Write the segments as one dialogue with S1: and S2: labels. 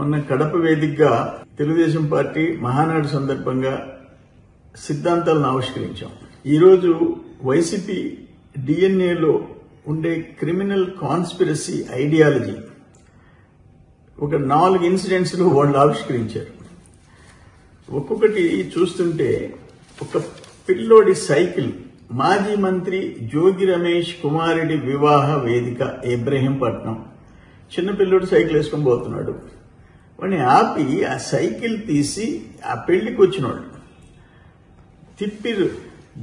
S1: మొన్న కడప వేదికగా తెలుగుదేశం పార్టీ మహానాడు సందర్భంగా సిద్ధాంతాలను ఆవిష్కరించాం. ఈరోజు వైసీపీ డిఎన్ఏలో ఉండే క్రిమినల్ కాన్స్పిరసీ ఐడియాలజీ ఒక 4 ఇన్సిడెంట్స్ వాళ్ళు ఆవిష్కరించారు. ఒక్కొక్కటి చూస్తుంటే ఒక పిల్లోడి సైకిల్ మాజీ మంత్రి జోగి రమేష్ కుమారుడి వివాహ వేదిక ఇబ్రహీంపట్నం, చిన్న పిల్లోడు సైకిల్ వేసుకొని పోతున్నాడు. వాడిని ఆపి ఆ సైకిల్ తీసి ఆ పెళ్లికి వచ్చినవాడు తిప్పి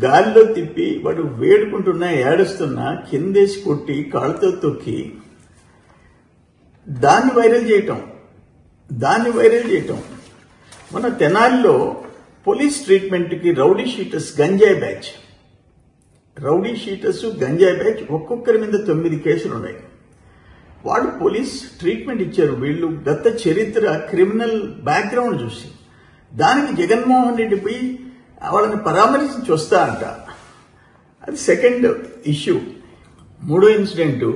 S1: గాలిలో తిప్పి వాడు వేడుకుంటున్నా ఏడుస్తున్నా కిందేసి కొట్టి కాళ్ళతో తొక్కి దాన్ని వైరల్ చేయటం. మన తెనాలిలో పోలీస్ ట్రీట్మెంట్కి రౌడీ షీటర్స్ గంజాయి బ్యాచ్ ఒక్కొక్కరి మీద 9 కేసులు ఉన్నాయి. వాడు పోలీస్ ట్రీట్మెంట్ ఇచ్చారు. వీళ్ళు గత చరిత్ర క్రిమినల్ బ్యాక్గ్రౌండ్ చూసి దానికి జగన్మోహన్ రెడ్డి పోయి వాళ్ళని పరామర్శించి వస్తా అంట. అది సెకండ్ ఇష్యూ. మూడో ఇన్సిడెంట్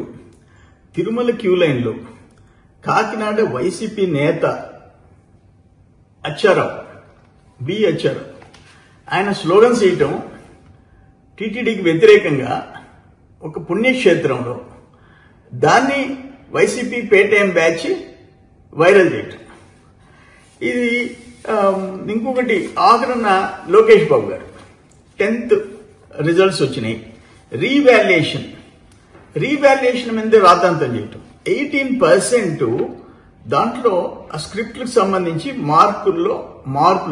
S1: తిరుమల క్యూ లైన్లో కాకినాడ వైసీపీ నేత అచ్చారావు ఆయన స్లోగన్స్ చేయటం టీటీడీకి వ్యతిరేకంగా ఒక పుణ్యక్షేత్రంలో దాన్ని వైసీపీ పేటీఎం బ్యాచ్ వైరల్ చేయటం. ఇది ఇంకొకటి ఆఖరణ లోకేష్ బాబు గారు 10th రిజల్ట్స్ వచ్చినాయి. రీవాల్యుయేషన్ మీద రాద్ధాంతం చేయటం. 18% దాంట్లో ఆ స్క్రిప్ట్లకు సంబంధించి మార్కులు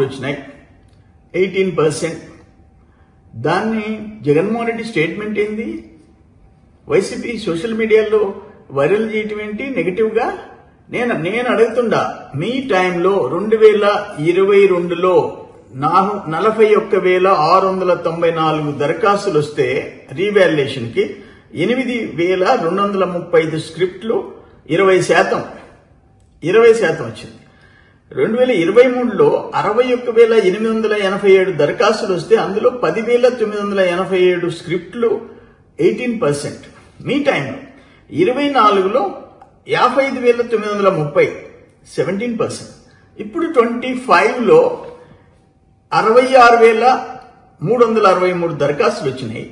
S1: వచ్చినాయి. 18%. దాన్ని జగన్మోహన్ రెడ్డి స్టేట్మెంట్ ఏంది, వైసీపీ సోషల్ మీడియాలో వైరల్ చేయటం ఏంటి నెగటివ్గా? నేను అడుగుతుండా, మీ టైంలో 2022లో 41,694 దరఖాస్తులు వస్తే రీవాల్యుయేషన్కి 8,235 స్క్రిప్ట్లు 20% వచ్చింది. 2023లో 61,887 దరఖాస్తులు వస్తే అందులో 10,987 స్క్రిప్ట్లు 18%. మీ టైంలో 24లో 55,930 17%. ఇప్పుడు 25లో 66,363 దరఖాస్తులు వచ్చినాయి.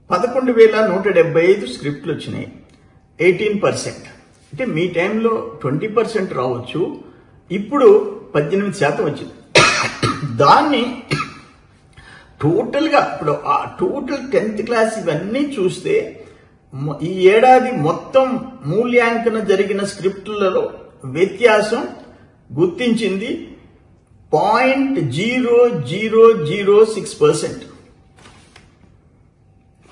S1: 11,175 స్క్రిప్ట్లు వచ్చినాయి. 18%. అంటే మీ టైంలో 20% రావచ్చు, ఇప్పుడు 18% వచ్చింది. దాన్ని టోటల్గా ఇప్పుడు ఆ టోటల్ 10th క్లాస్ ఇవన్నీ చూస్తే ఈ ఏడాది మొత్తం మూల్యాంకన జరిగిన స్క్రిప్టులలో వ్యత్యాసం గుర్తించింది 0.0006%.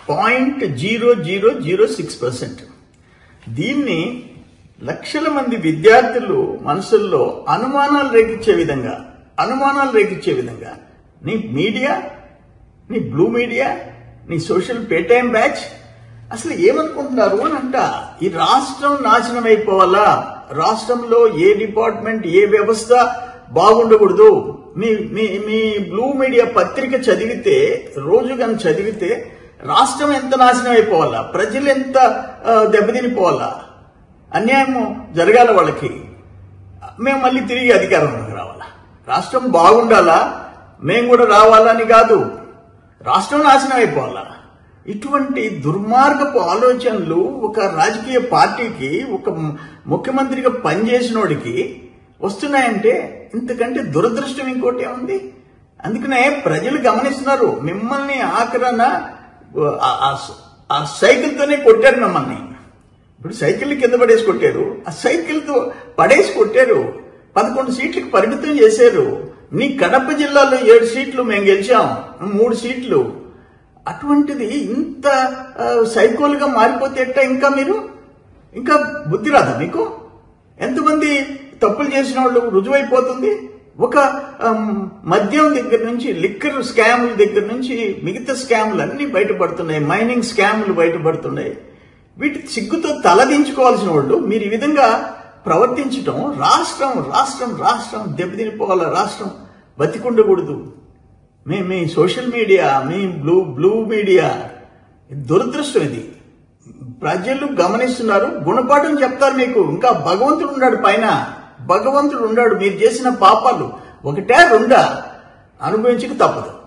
S1: 0.0006%. దీన్ని లక్షల మంది విద్యార్థులు మనసుల్లో అనుమానాలు రేకిచ్చే విధంగా నీ మీడియా, నీ బ్లూ మీడియా, నీ సోషల్ పేటీఎం బ్యాచ్ అసలు ఏమనుకుంటున్నారు అని అంట. ఈ రాష్ట్రం నాశనం అయిపోవాలా, రాష్ట్రంలో ఏ డిపార్ట్మెంట్ ఏ వ్యవస్థ బాగుండకూడదు. మీ బ్లూ మీడియా పత్రిక చదివితే రాష్ట్రం ఎంత నాశనం అయిపోవాలా, ప్రజలు ఎంత దెబ్బతినిపోవాలా, అన్యాయం జరగాల వాళ్ళకి, మేము మళ్ళీ తిరిగి అధికారంలోకి రావాలా, రాష్ట్రం బాగుండాలా, మేము కూడా రావాలని కాదు, రాష్ట్రం నాశనం అయిపోవాలా. ఇటువంటి దుర్మార్గపు ఆలోచనలు ఒక రాజకీయ పార్టీకి, ఒక ముఖ్యమంత్రిగా పనిచేసినోడికి వస్తున్నాయంటే ఇంతకంటే దురదృష్టం ఇంకోటి ఉంది. అందుకనే ప్రజలు గమనిస్తున్నారు. మిమ్మల్ని ఆఖరణ ఆ సైకిల్తోనే కొట్టారు. మిమ్మల్ని ఇప్పుడు సైకిల్ కింద పడేసి కొట్టారు, ఆ సైకిల్తో పడేసి కొట్టారు. 11 సీట్లకు పరిమితం చేశారు. నీ కడప జిల్లాలో 7 సీట్లు మేము గెలిచాం, 3 సీట్లు. అటువంటిది ఇంత సైకోలుగా మారిపోతే ఎట్టా? ఇంకా బుద్ధి రాదా మీకు? ఎంతమంది తప్పులు చేసిన వాళ్ళు రుజువైపోతుంది. ఒక మద్యం దగ్గర నుంచి, లిక్కర్ స్కాముల దగ్గర నుంచి మిగతా స్కాములు అన్ని బయటపడుతున్నాయి, మైనింగ్ స్కాములు బయటపడుతున్నాయి. వీటి సిగ్గుతో తలదించుకోవాల్సిన వాళ్ళు మీరు ఈ విధంగా ప్రవర్తించడం, రాష్ట్రం దెబ్బతినిపోవాలా, రాష్ట్రం బతికుండకూడదు. మీ సోషల్ మీడియా, మీ బ్లూ మీడియా దురదృష్టం ఇది. ప్రజలు గమనిస్తున్నారు, గుణపాఠం చెప్తారు మీకు. ఇంకా భగవంతుడు ఉన్నాడు పైన, భగవంతుడు ఉన్నాడు. మీరు చేసిన పాపాలు ఒకటే రెండా అనుభవించక తప్పదు.